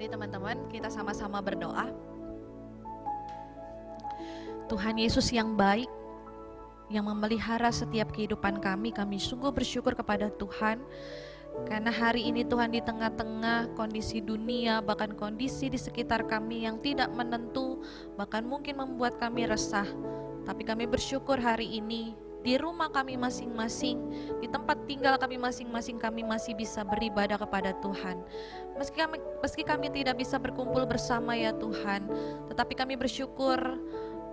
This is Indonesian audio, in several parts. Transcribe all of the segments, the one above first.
Mari teman-teman, kita sama-sama berdoa. Tuhan Yesus yang baik, yang memelihara setiap kehidupan kami sungguh bersyukur kepada Tuhan. Karena hari ini Tuhan, di tengah-tengah kondisi dunia, bahkan kondisi di sekitar kami yang tidak menentu, bahkan mungkin membuat kami resah, tapi kami bersyukur hari ini di rumah kami masing-masing, di tempat tinggal kami masing-masing, kami masih bisa beribadah kepada Tuhan. Meski kami tidak bisa berkumpul bersama ya Tuhan, tetapi kami bersyukur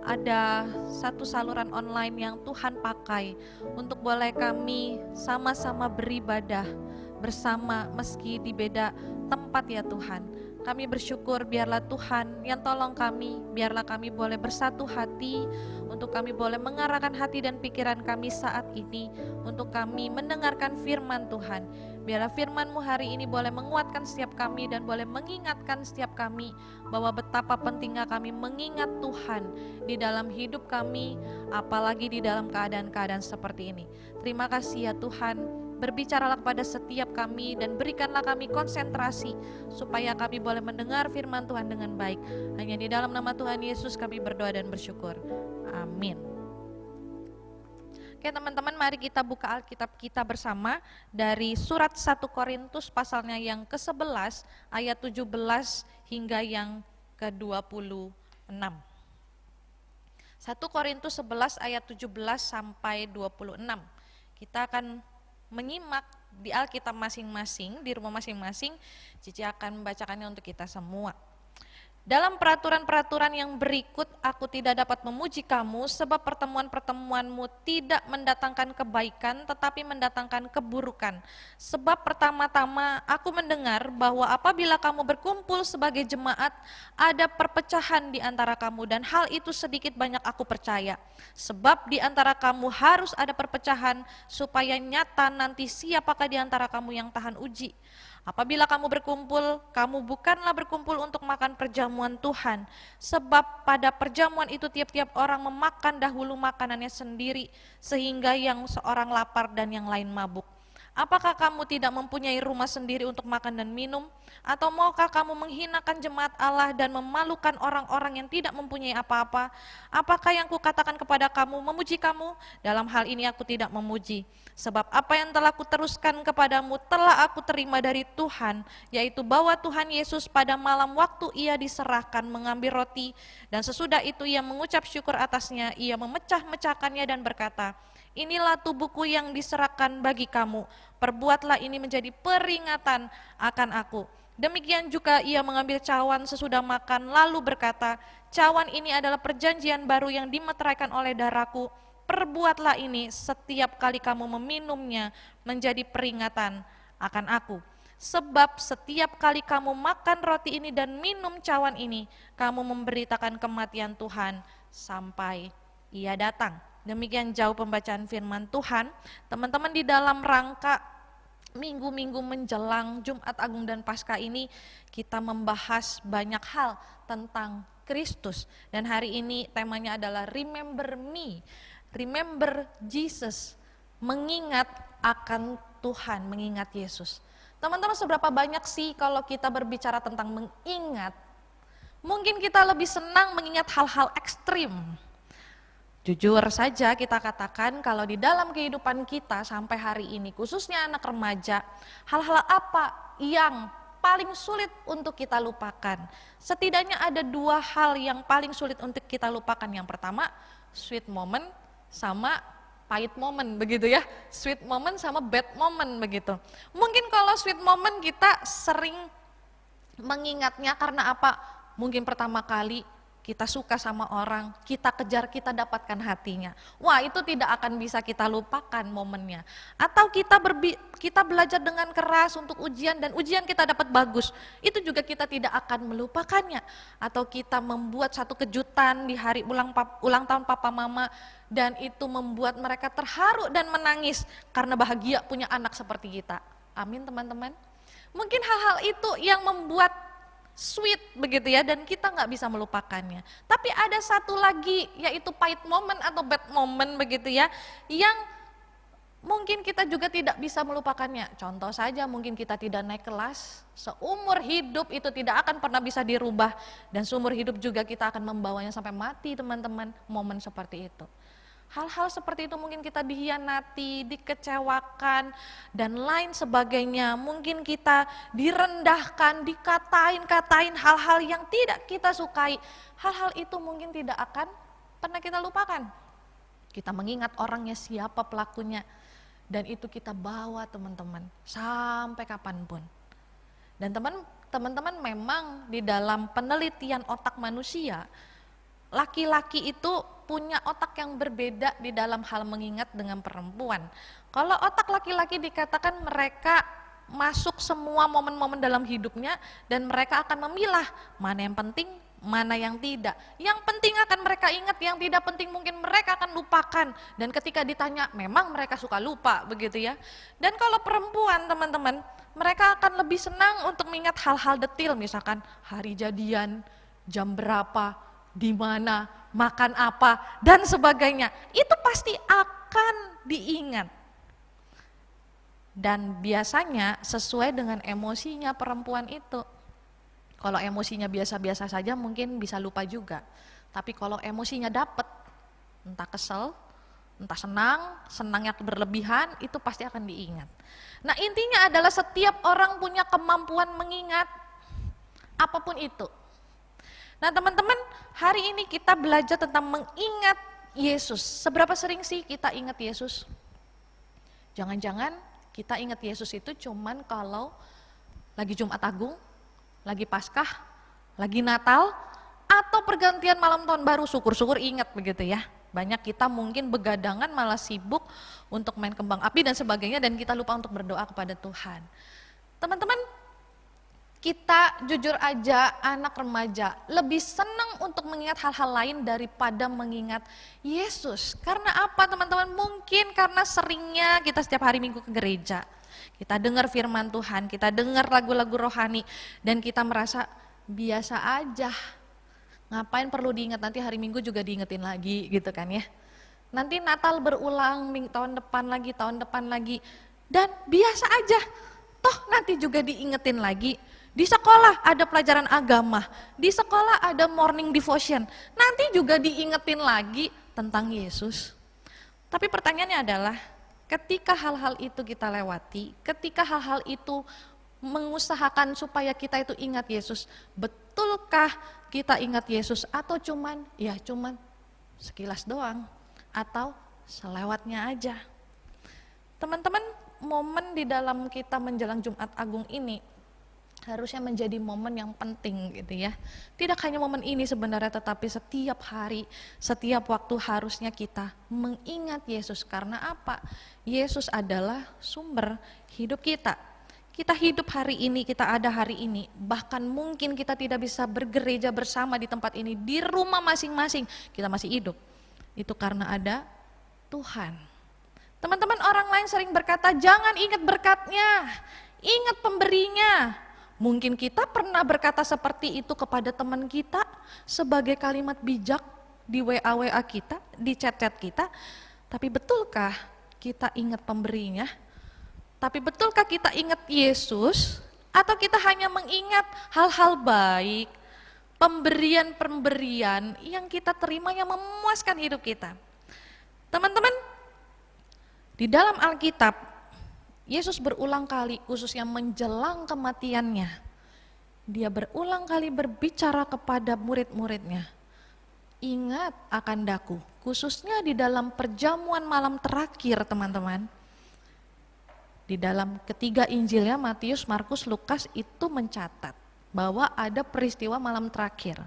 ada satu saluran online yang Tuhan pakai untuk boleh kami sama-sama beribadah bersama meski di beda tempat ya Tuhan. Kami bersyukur biarlah Tuhan yang tolong kami, biarlah kami boleh bersatu hati, untuk kami boleh mengarahkan hati dan pikiran kami saat ini, untuk kami mendengarkan firman Tuhan. Biarlah firman-Mu hari ini boleh menguatkan setiap kami dan boleh mengingatkan setiap kami bahwa betapa pentingnya kami mengingat Tuhan di dalam hidup kami, apalagi di dalam keadaan-keadaan seperti ini. Terima kasih ya Tuhan. Berbicaralah kepada setiap kami dan berikanlah kami konsentrasi supaya kami boleh mendengar firman Tuhan dengan baik. Hanya di dalam nama Tuhan Yesus kami berdoa dan bersyukur. Amin. Oke teman-teman, mari kita buka Alkitab kita bersama dari surat 1 Korintus pasalnya yang ke-11 ayat 17 hingga yang ke-26. 1 Korintus 11 ayat 17 sampai 26. Kita akan menyimak di Alkitab masing-masing, di rumah masing-masing. Cici akan membacakannya untuk kita semua. Dalam peraturan-peraturan yang berikut, aku tidak dapat memuji kamu, sebab pertemuan-pertemuanmu tidak mendatangkan kebaikan, tetapi mendatangkan keburukan. Sebab pertama-tama aku mendengar bahwa apabila kamu berkumpul sebagai jemaat, ada perpecahan di antara kamu, dan hal itu sedikit banyak aku percaya. Sebab di antara kamu harus ada perpecahan, supaya nyata nanti siapakah di antara kamu yang tahan uji. Apabila kamu berkumpul, kamu bukanlah berkumpul untuk makan perjamuan Tuhan, sebab pada perjamuan itu tiap-tiap orang memakan dahulu makanannya sendiri, sehingga yang seorang lapar dan yang lain mabuk. Apakah kamu tidak mempunyai rumah sendiri untuk makan dan minum? Atau maukah kamu menghinakan jemaat Allah dan memalukan orang-orang yang tidak mempunyai apa-apa? Apakah yang kukatakan kepada kamu memuji kamu? Dalam hal ini aku tidak memuji. Sebab apa yang telah kuteruskan kepadamu telah aku terima dari Tuhan, yaitu bahwa Tuhan Yesus pada malam waktu ia diserahkan mengambil roti, dan sesudah itu ia mengucap syukur atasnya, ia memecah-mecahkannya dan berkata, inilah tubuhku yang diserahkan bagi kamu, perbuatlah ini menjadi peringatan akan aku. Demikian juga ia mengambil cawan sesudah makan, lalu berkata, cawan ini adalah perjanjian baru yang dimeteraikan oleh darahku, perbuatlah ini setiap kali kamu meminumnya menjadi peringatan akan aku. Sebab setiap kali kamu makan roti ini dan minum cawan ini, kamu memberitakan kematian Tuhan sampai ia datang. Demikian jauh pembacaan firman Tuhan. Teman-teman, di dalam rangka minggu-minggu menjelang Jumat Agung dan Paskah ini, kita membahas banyak hal tentang Kristus. Dan hari ini temanya adalah Remember Me, Remember Jesus, mengingat akan Tuhan, mengingat Yesus. Teman-teman, seberapa banyak sih kalau kita berbicara tentang mengingat? Mungkin kita lebih senang mengingat hal-hal ekstrim. Jujur saja kita katakan kalau di dalam kehidupan kita sampai hari ini, khususnya anak remaja, hal-hal apa yang paling sulit untuk kita lupakan? Setidaknya ada dua hal yang paling sulit untuk kita lupakan. Yang pertama, sweet moment sama pahit moment, begitu ya. Sweet moment sama bad moment, begitu. Mungkin kalau sweet moment kita sering mengingatnya karena apa? Mungkin pertama kali kita suka sama orang, kita kejar, kita dapatkan hatinya. Wah, itu tidak akan bisa kita lupakan momennya. Atau kita belajar dengan keras untuk ujian dan ujian kita dapat bagus, itu juga kita tidak akan melupakannya. Atau kita membuat satu kejutan di hari ulang tahun papa mama, dan itu membuat mereka terharu dan menangis karena bahagia punya anak seperti kita. Amin teman-teman. Mungkin hal-hal itu yang membuat sweet begitu ya, dan kita nggak bisa melupakannya. Tapi ada satu lagi, yaitu pahit moment atau bad moment begitu ya, yang mungkin kita juga tidak bisa melupakannya. Contoh saja mungkin kita tidak naik kelas, seumur hidup itu tidak akan pernah bisa dirubah. Dan seumur hidup juga kita akan membawanya sampai mati teman-teman, momen seperti itu. Hal-hal seperti itu mungkin kita dihianati, dikecewakan, dan lain sebagainya. Mungkin kita direndahkan, dikatain hal-hal yang tidak kita sukai. Hal-hal itu mungkin tidak akan pernah kita lupakan. Kita mengingat orangnya siapa pelakunya. Dan itu kita bawa teman-teman sampai kapanpun. Dan teman-teman memang di dalam penelitian otak manusia, laki-laki itu punya otak yang berbeda di dalam hal mengingat dengan perempuan. Kalau otak laki-laki dikatakan mereka masuk semua momen-momen dalam hidupnya dan mereka akan memilah mana yang penting, mana yang tidak. Yang penting akan mereka ingat, yang tidak penting mungkin mereka akan lupakan. Dan ketika ditanya, memang mereka suka lupa begitu ya. Dan kalau perempuan teman-teman, mereka akan lebih senang untuk mengingat hal-hal detil, misalkan hari jadian, jam berapa, di mana, makan apa, dan sebagainya. Itu pasti akan diingat. Dan biasanya sesuai dengan emosinya perempuan itu. Kalau emosinya biasa-biasa saja mungkin bisa lupa juga. Tapi kalau emosinya dapat, entah kesel, entah senangnya berlebihan, itu pasti akan diingat. Nah intinya adalah setiap orang punya kemampuan mengingat apapun itu. Nah teman-teman, hari ini kita belajar tentang mengingat Yesus. Seberapa sering sih kita ingat Yesus? Jangan-jangan kita ingat Yesus itu cuman kalau lagi Jumat Agung, lagi Paskah, lagi Natal, atau pergantian malam tahun baru, syukur-syukur ingat begitu ya. Banyak kita mungkin begadangan malah sibuk untuk main kembang api dan sebagainya dan kita lupa untuk berdoa kepada Tuhan. Teman-teman, kita jujur aja anak remaja lebih senang untuk mengingat hal-hal lain daripada mengingat Yesus. Karena apa teman-teman? Mungkin karena seringnya kita setiap hari Minggu ke gereja. Kita dengar firman Tuhan, kita dengar lagu-lagu rohani, dan kita merasa biasa aja. Ngapain perlu diingat, nanti hari Minggu juga diingetin lagi gitu kan ya. Nanti Natal berulang, tahun depan lagi. Dan biasa aja, toh nanti juga diingetin lagi. Di sekolah ada pelajaran agama, di sekolah ada morning devotion, nanti juga diingetin lagi tentang Yesus. Tapi pertanyaannya adalah, ketika hal-hal itu kita lewati, ketika hal-hal itu mengusahakan supaya kita itu ingat Yesus, betulkah kita ingat Yesus atau cuman sekilas doang atau selewatnya aja? Teman-teman, momen di dalam kita menjelang Jumat Agung ini harusnya menjadi momen yang penting gitu ya. Tidak hanya momen ini sebenarnya, tetapi setiap hari, setiap waktu harusnya kita mengingat Yesus. Karena apa? Yesus adalah sumber hidup kita. Kita hidup hari ini, kita ada hari ini. Bahkan mungkin kita tidak bisa bergereja bersama di tempat ini, di rumah masing-masing, kita masih hidup. Itu karena ada Tuhan. Teman-teman, orang lain sering berkata, jangan ingat berkatnya, ingat pemberinya. Mungkin kita pernah berkata seperti itu kepada teman kita sebagai kalimat bijak di WA kita, di chat-chat kita. Tapi betulkah kita ingat pemberinya? Tapi betulkah kita ingat Yesus? Atau kita hanya mengingat hal-hal baik, pemberian-pemberian yang kita terima yang memuaskan hidup kita? Teman-teman, di dalam Alkitab, Yesus berulang kali, khususnya menjelang kematiannya, dia berulang kali berbicara kepada murid-muridnya, ingat akan daku, khususnya di dalam perjamuan malam terakhir teman-teman. Di dalam ketiga Injilnya, Matius, Markus, Lukas itu mencatat bahwa ada peristiwa malam terakhir.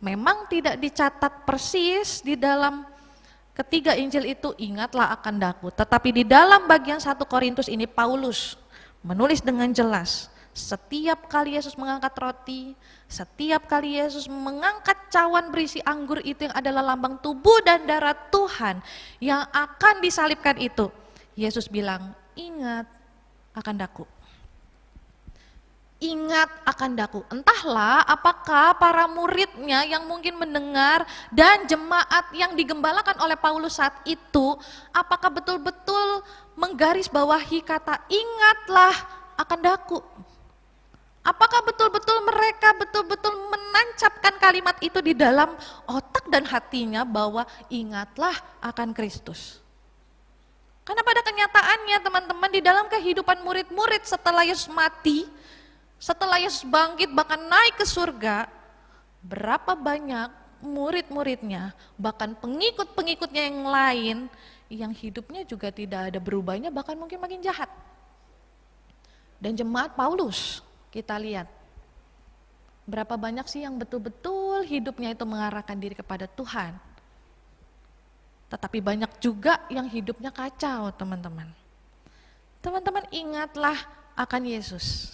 Memang tidak dicatat persis di dalam ketiga Injil itu, ingatlah akan daku. Tetapi di dalam bagian 1 Korintus ini Paulus menulis dengan jelas, setiap kali Yesus mengangkat roti, setiap kali Yesus mengangkat cawan berisi anggur itu yang adalah lambang tubuh dan darah Tuhan yang akan disalibkan itu, Yesus bilang, ingat akan daku. ingat akan daku. Entahlah apakah para muridnya yang mungkin mendengar dan jemaat yang digembalakan oleh Paulus saat itu, apakah betul-betul menggarisbawahi kata ingatlah akan daku. Apakah betul-betul mereka betul-betul menancapkan kalimat itu di dalam otak dan hatinya bahwa ingatlah akan Kristus. Karena pada kenyataannya teman-teman di dalam kehidupan murid-murid setelah Yesus mati, setelah Yesus bangkit bahkan naik ke surga, berapa banyak murid-muridnya, bahkan pengikut-pengikutnya yang lain, yang hidupnya juga tidak ada berubahnya, bahkan mungkin makin jahat. Dan jemaat Paulus, kita lihat, berapa banyak sih yang betul-betul hidupnya itu mengarahkan diri kepada Tuhan. Tetapi banyak juga yang hidupnya kacau, teman-teman. Teman-teman ingatlah akan Yesus.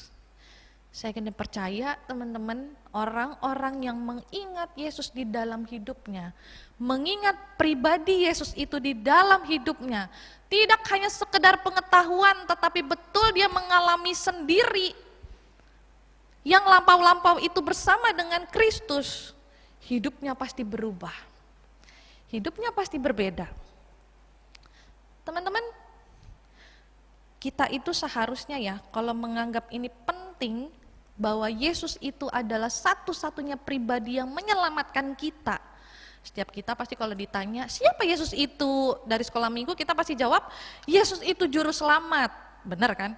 Saya kena percaya teman-teman, orang-orang yang mengingat Yesus di dalam hidupnya, mengingat pribadi Yesus itu di dalam hidupnya, tidak hanya sekedar pengetahuan tetapi betul dia mengalami sendiri yang lampau-lampau itu bersama dengan Kristus, hidupnya pasti berubah. Hidupnya pasti berbeda. Teman-teman, kita itu seharusnya ya kalau menganggap ini penting, bahwa Yesus itu adalah satu-satunya pribadi yang menyelamatkan kita. Setiap kita pasti kalau ditanya, siapa Yesus itu? Dari sekolah minggu kita pasti jawab, Yesus itu juru selamat. Benar kan?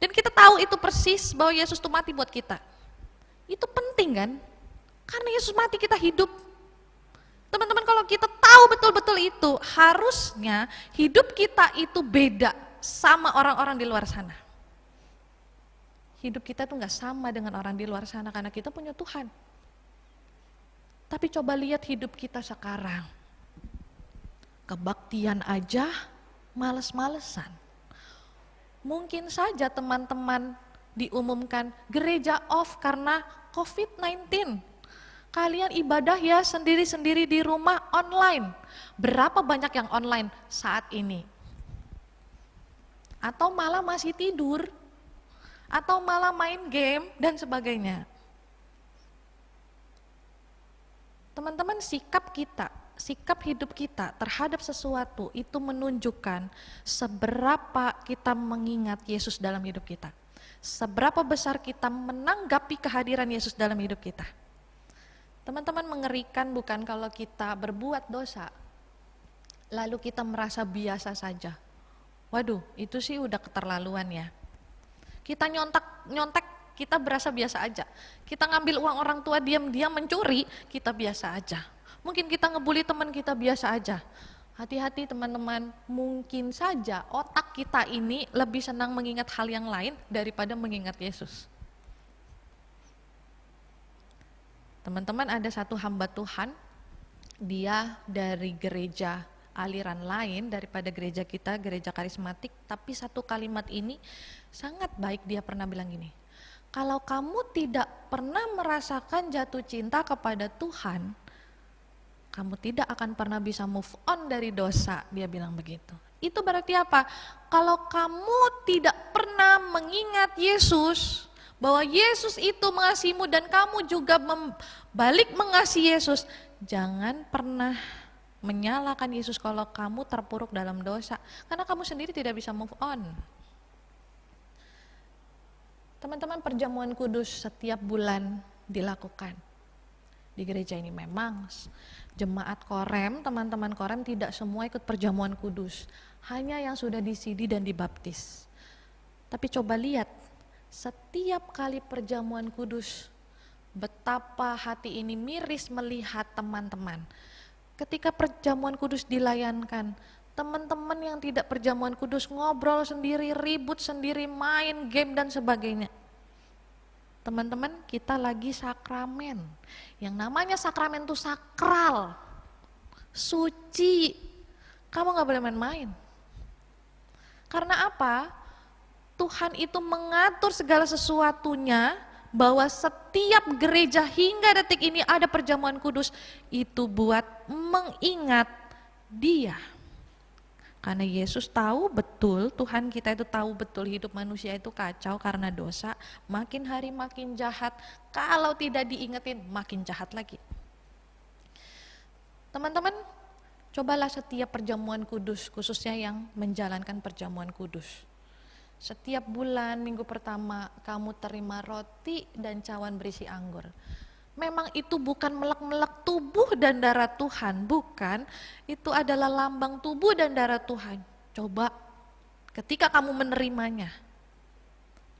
Dan kita tahu itu persis bahwa Yesus itu mati buat kita. Itu penting kan? Karena Yesus mati kita hidup. Teman-teman kalau kita tahu betul-betul itu, harusnya hidup kita itu beda sama orang-orang di luar sana. Hidup kita tuh gak sama dengan orang di luar sana karena kita punya Tuhan. Tapi coba lihat hidup kita sekarang. Kebaktian aja males-malesan. Mungkin saja teman-teman diumumkan gereja off karena COVID-19. Kalian ibadah ya sendiri-sendiri di rumah online. Berapa banyak yang online saat ini? Atau malah masih tidur? Atau malah main game dan sebagainya. Teman-teman, sikap kita, sikap hidup kita terhadap sesuatu itu menunjukkan seberapa kita mengingat Yesus dalam hidup kita. Seberapa besar kita menanggapi kehadiran Yesus dalam hidup kita. Teman-teman, mengerikan bukan kalau kita berbuat dosa, lalu kita merasa biasa saja. Waduh, itu sih udah keterlaluan ya. Kita nyontek, kita berasa biasa aja. Kita ngambil uang orang tua diam-diam mencuri, kita biasa aja. Mungkin kita ngebully teman kita biasa aja. Hati-hati teman-teman, mungkin saja otak kita ini lebih senang mengingat hal yang lain daripada mengingat Yesus. Teman-teman, ada satu hamba Tuhan, dia dari gereja aliran lain daripada gereja kita, gereja karismatik, tapi satu kalimat ini sangat baik. Dia pernah bilang gini, kalau kamu tidak pernah merasakan jatuh cinta kepada Tuhan, kamu tidak akan pernah bisa move on dari dosa, dia bilang begitu. Itu berarti apa? Kalau kamu tidak pernah mengingat Yesus, bahwa Yesus itu mengasihimu dan kamu juga balik mengasihi Yesus, jangan pernah menyalahkan Yesus kalau kamu terpuruk dalam dosa, karena kamu sendiri tidak bisa move on. Teman-teman, perjamuan kudus setiap bulan dilakukan di gereja ini. Memang jemaat Korem, teman-teman Korem tidak semua ikut perjamuan kudus, hanya yang sudah disidi dan dibaptis. Tapi coba lihat, setiap kali perjamuan kudus, betapa hati ini miris melihat teman-teman. Ketika perjamuan kudus dilayankan, teman-teman yang tidak perjamuan kudus ngobrol sendiri, ribut sendiri, main game dan sebagainya. Teman-teman, kita lagi sakramen. Yang namanya sakramen itu sakral, suci. Kamu gak boleh main-main. Karena apa? Tuhan itu mengatur segala sesuatunya, bahwa setiap gereja hingga detik ini ada perjamuan kudus, itu buat mengingat Dia. Karena Yesus tahu betul, Tuhan kita itu tahu betul hidup manusia itu kacau karena dosa, makin hari makin jahat, kalau tidak diingetin makin jahat lagi. Teman-teman, cobalah setiap perjamuan kudus, khususnya yang menjalankan perjamuan kudus. Setiap bulan minggu pertama kamu terima roti dan cawan berisi anggur. Memang itu bukan melek-melek tubuh dan darah Tuhan, bukan. Itu adalah lambang tubuh dan darah Tuhan. Coba ketika kamu menerimanya,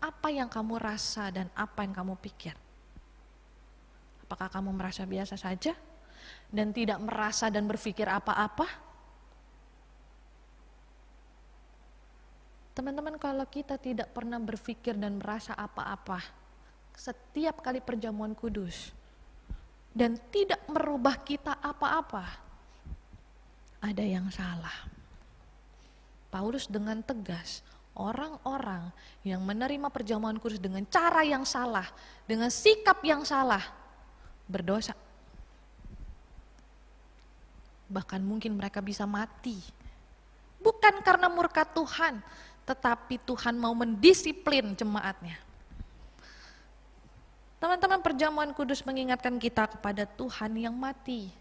apa yang kamu rasa dan apa yang kamu pikir? Apakah kamu merasa biasa saja dan tidak merasa dan berpikir apa-apa? Teman-teman, kalau kita tidak pernah berpikir dan merasa apa-apa setiap kali perjamuan kudus, dan tidak merubah kita apa-apa, ada yang salah. Paulus dengan tegas, orang-orang yang menerima perjamuan kudus dengan cara yang salah, dengan sikap yang salah, berdosa. Bahkan mungkin mereka bisa mati. Bukan karena murka Tuhan, tetapi Tuhan mau mendisiplin jemaatnya. Teman-teman, perjamuan kudus mengingatkan kita kepada Tuhan yang mati,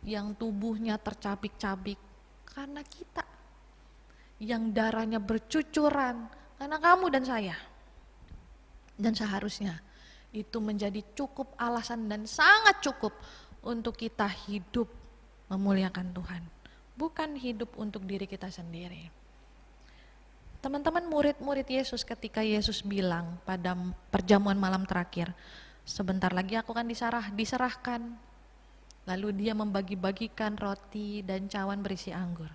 yang tubuhnya tercabik-cabik karena kita, yang darahnya bercucuran karena kamu dan saya. Dan seharusnya itu menjadi cukup alasan dan sangat cukup untuk kita hidup memuliakan Tuhan, bukan hidup untuk diri kita sendiri. Teman-teman, murid-murid Yesus ketika Yesus bilang pada perjamuan malam terakhir, sebentar lagi aku akan diserahkan. Lalu dia membagi-bagikan roti dan cawan berisi anggur.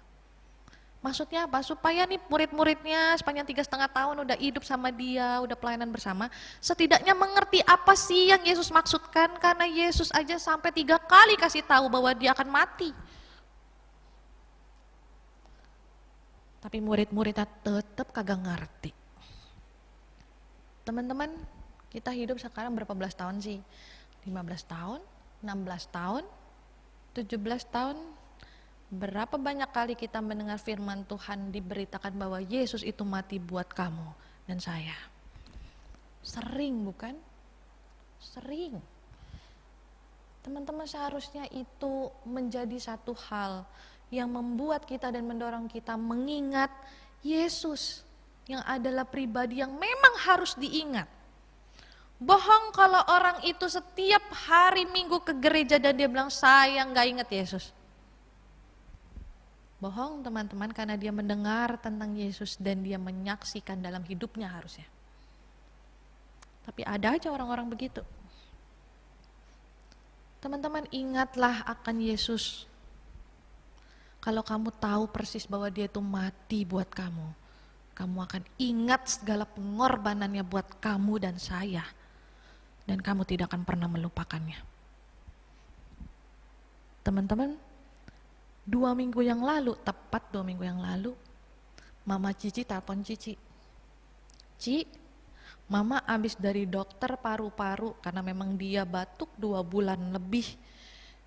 Maksudnya apa? Supaya nih murid-muridnya sepanjang 3,5 tahun udah hidup sama dia, udah pelayanan bersama, setidaknya mengerti apa sih yang Yesus maksudkan, karena Yesus aja sampai 3 kali kasih tahu bahwa dia akan mati. Tapi murid-muridnya tetap kagak ngerti. Teman-teman, kita hidup sekarang berapa belas tahun sih? 15 tahun, 16 tahun, 17 tahun. Berapa banyak kali kita mendengar firman Tuhan diberitakan bahwa Yesus itu mati buat kamu dan saya. Sering bukan? Sering. Teman-teman, seharusnya itu menjadi satu hal yang membuat kita dan mendorong kita mengingat Yesus yang adalah pribadi yang memang harus diingat. Bohong kalau orang itu setiap hari Minggu ke gereja dan dia bilang saya nggak ingat Yesus. Bohong teman-teman, karena dia mendengar tentang Yesus dan dia menyaksikan dalam hidupnya harusnya. Tapi ada aja orang-orang begitu. Teman-teman, ingatlah akan Yesus. Kalau kamu tahu persis bahwa dia itu mati buat kamu, kamu akan ingat segala pengorbanannya buat kamu dan saya. Dan kamu tidak akan pernah melupakannya. Teman-teman, 2 minggu yang lalu, tepat 2 minggu yang lalu, Mama Cici telepon Cici. Ci, Mama habis dari dokter paru-paru karena memang dia batuk 2 bulan lebih.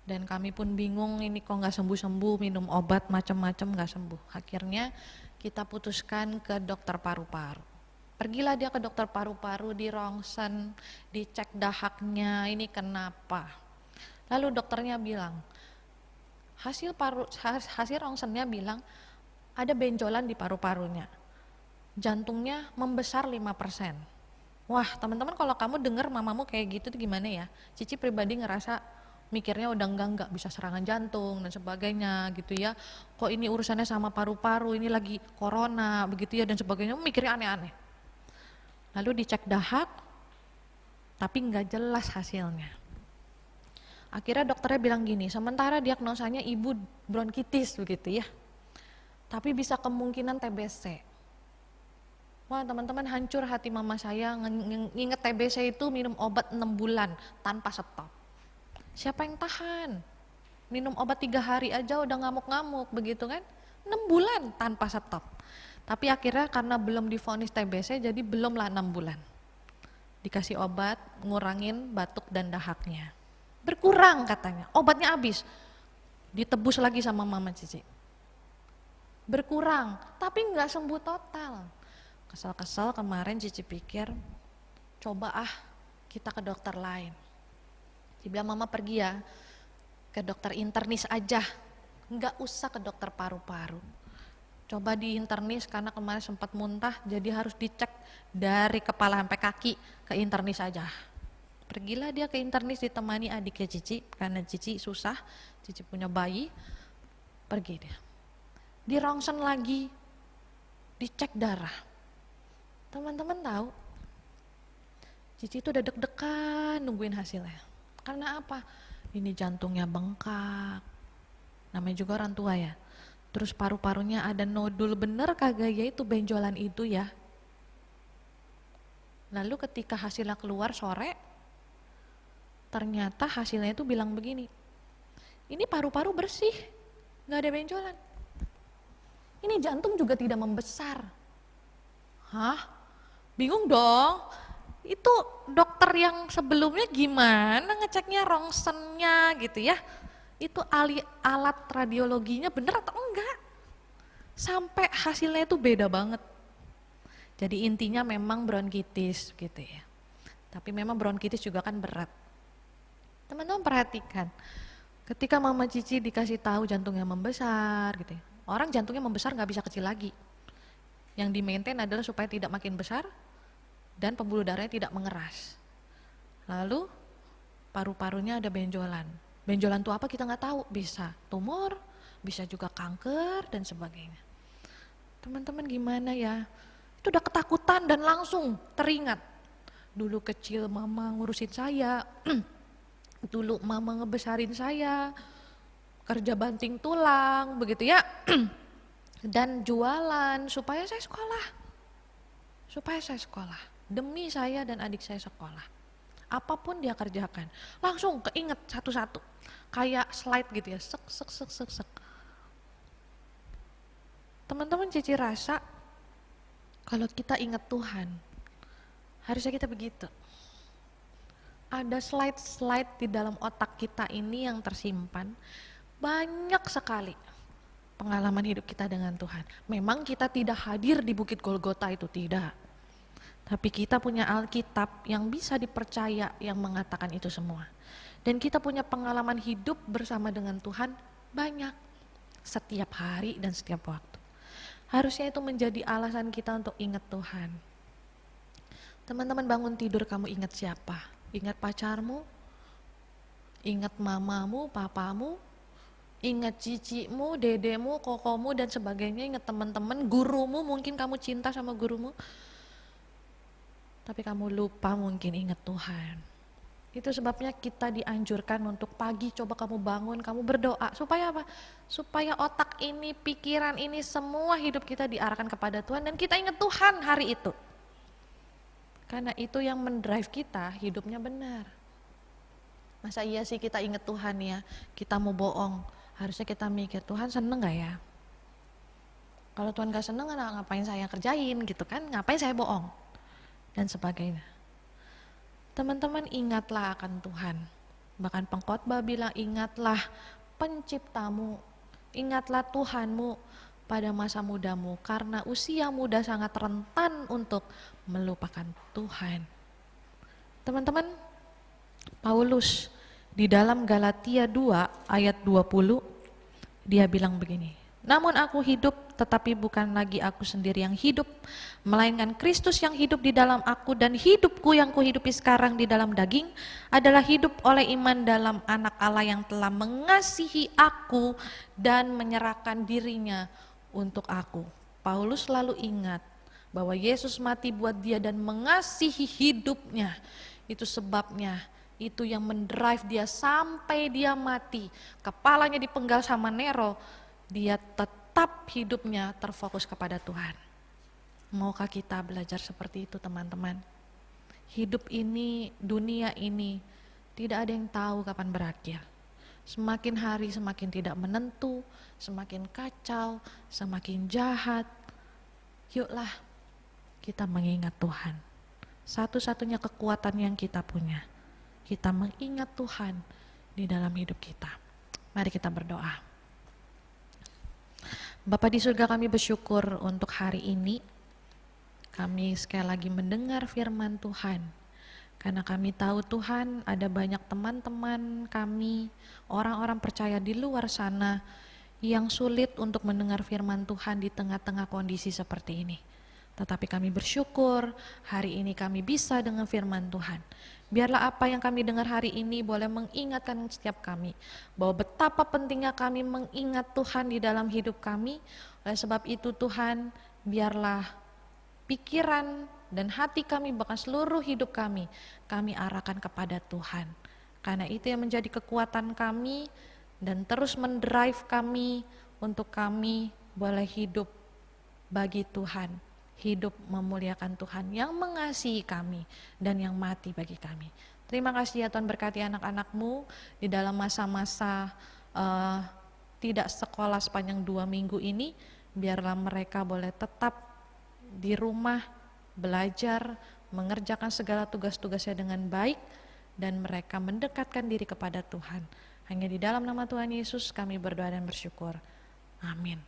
Dan kami pun bingung, ini kok nggak sembuh-sembuh, minum obat macam-macam nggak sembuh. Akhirnya kita putuskan ke dokter paru-paru. Pergilah dia ke dokter paru-paru, di rongsen, dicek dahaknya, ini kenapa. Lalu dokternya bilang, hasil rongsennya bilang ada benjolan di paru-parunya. Jantungnya membesar 5%. Wah teman-teman, kalau kamu dengar mamamu kayak gitu tuh gimana ya? Cici pribadi ngerasa mikirnya udah enggak bisa serangan jantung dan sebagainya gitu ya. Kok ini urusannya sama paru-paru, ini lagi corona begitu ya dan sebagainya, mikirnya aneh-aneh. Lalu dicek dahak, tapi enggak jelas hasilnya. Akhirnya dokternya bilang gini, sementara diagnosanya ibu bronkitis begitu ya. Tapi bisa kemungkinan TBC. Wah teman-teman, hancur hati mama saya nginget TBC itu minum obat 6 bulan tanpa stop. Siapa yang tahan? Minum obat 3 hari aja udah ngamuk-ngamuk begitu kan? 6 bulan tanpa stop. Tapi akhirnya karena belum divonis TBC, jadi belumlah 6 bulan. Dikasih obat, ngurangin batuk dan dahaknya. Berkurang katanya, obatnya habis. Ditebus lagi sama Mama Cici. berkurang, tapi nggak sembuh total. Kesel-kesel kemarin Cici pikir, coba kita ke dokter lain. Dia bilang, mama pergi ya ke dokter internis aja, nggak usah ke dokter paru-paru. Coba di internis karena kemarin sempat muntah, jadi harus dicek dari kepala sampai kaki, ke internis aja. Pergilah dia ke internis ditemani adiknya Cici, karena Cici susah, Cici punya bayi, pergi dia. Di rongsen lagi, dicek darah. Teman-teman tahu, Cici itu udah deg-degan nungguin hasilnya. Karena apa? Ini jantungnya bengkak, namanya juga orang tua ya. Terus paru-parunya ada nodul, bener kagak ya itu benjolan itu ya. Lalu ketika hasilnya keluar sore, ternyata hasilnya itu bilang begini, ini paru-paru bersih, gak ada benjolan. Ini jantung juga tidak membesar. Hah? Bingung dong. Itu dokter yang sebelumnya gimana ngeceknya, rongsennya gitu ya. Itu alat radiologinya bener atau enggak? Sampai hasilnya itu beda banget. Jadi intinya memang bronkitis gitu ya. Tapi memang bronkitis juga kan berat. Teman-teman perhatikan, ketika mama Cici dikasih tahu jantungnya membesar gitu ya. Orang jantungnya membesar nggak bisa kecil lagi. Yang di-maintain adalah supaya tidak makin besar dan pembuluh darahnya tidak mengeras. Lalu paru-parunya ada benjolan. Benjolan itu apa kita nggak tahu, bisa tumor, bisa juga kanker dan sebagainya. Teman-teman gimana ya? Itu udah ketakutan dan langsung teringat. Dulu kecil mama ngurusin saya, dulu mama ngebesarin saya, kerja banting tulang begitu ya, dan jualan supaya saya sekolah, demi saya dan adik saya sekolah. Apapun dia kerjakan, langsung keinget satu-satu, kayak slide gitu ya, sek. Teman-teman Cici rasa kalau kita ingat Tuhan, harusnya kita begitu. Ada slide-slide di dalam otak kita ini yang tersimpan, banyak sekali pengalaman hidup kita dengan Tuhan. Memang kita tidak hadir di Bukit Golgota itu, tidak. Tapi kita punya Alkitab yang bisa dipercaya yang mengatakan itu semua. Dan kita punya pengalaman hidup bersama dengan Tuhan banyak, setiap hari dan setiap waktu. Harusnya itu menjadi alasan kita untuk ingat Tuhan. Teman-teman bangun tidur kamu ingat siapa? Ingat pacarmu? Ingat mamamu, papamu? Ingat cicimu, dedemu, kokomu dan sebagainya? Ingat teman-teman, gurumu, mungkin kamu cinta sama gurumu? Tapi kamu lupa mungkin ingat Tuhan. Itu sebabnya kita dianjurkan untuk pagi coba kamu bangun, kamu berdoa. Supaya apa? Supaya otak ini, pikiran ini, semua hidup kita diarahkan kepada Tuhan dan kita ingat Tuhan hari itu. Karena itu yang mendrive kita hidupnya benar. Masa iya sih kita ingat Tuhan ya, kita mau bohong. Harusnya kita mikir, Tuhan seneng gak ya? Kalau Tuhan gak seneng, ngapain saya kerjain gitu kan? Ngapain saya bohong? Dan sebagainya. Teman-teman ingatlah akan Tuhan. Bahkan pengkhotbah bilang ingatlah penciptamu, ingatlah Tuhanmu pada masa mudamu, karena usia muda sangat rentan untuk melupakan Tuhan. Teman-teman, Paulus di dalam Galatia 2 ayat 20 dia bilang begini, namun aku hidup tetapi bukan lagi aku sendiri yang hidup, melainkan Kristus yang hidup di dalam aku, dan hidupku yang kuhidupi sekarang di dalam daging adalah hidup oleh iman dalam Anak Allah yang telah mengasihi aku dan menyerahkan dirinya untuk aku. Paulus selalu ingat bahwa Yesus mati buat dia dan mengasihi hidupnya. Itu sebabnya itu yang mendrive dia sampai dia mati, kepalanya dipenggal sama Nero, dia tetap hidupnya terfokus kepada Tuhan. Maukah kita belajar seperti itu teman-teman? Hidup ini, dunia ini, tidak ada yang tahu kapan berakhir. Semakin hari semakin tidak menentu, semakin kacau, semakin jahat. Yuklah kita mengingat Tuhan. Satu-satunya kekuatan yang kita punya, kita mengingat Tuhan di dalam hidup kita. Mari kita berdoa. Bapa di surga, kami bersyukur untuk hari ini. Kami sekali lagi mendengar firman Tuhan. Karena kami tahu Tuhan, ada banyak teman-teman kami, orang-orang percaya di luar sana yang sulit untuk mendengar firman Tuhan di tengah-tengah kondisi seperti ini. Tetapi kami bersyukur hari ini kami bisa dengan firman Tuhan. Biarlah apa yang kami dengar hari ini boleh mengingatkan setiap kami bahwa betapa pentingnya kami mengingat Tuhan di dalam hidup kami. Oleh sebab itu Tuhan, biarlah pikiran dan hati kami, bahkan seluruh hidup kami arahkan kepada Tuhan. Karena itu yang menjadi kekuatan kami dan terus mendrive kami untuk kami boleh hidup bagi Tuhan, hidup memuliakan Tuhan yang mengasihi kami dan yang mati bagi kami. Terima kasih ya Tuhan, berkati anak-anak-Mu di dalam masa-masa tidak sekolah sepanjang 2 minggu ini. Biarlah mereka boleh tetap di rumah, belajar, mengerjakan segala tugas-tugasnya dengan baik, dan mereka mendekatkan diri kepada Tuhan. Hanya di dalam nama Tuhan Yesus kami berdoa dan bersyukur. Amin.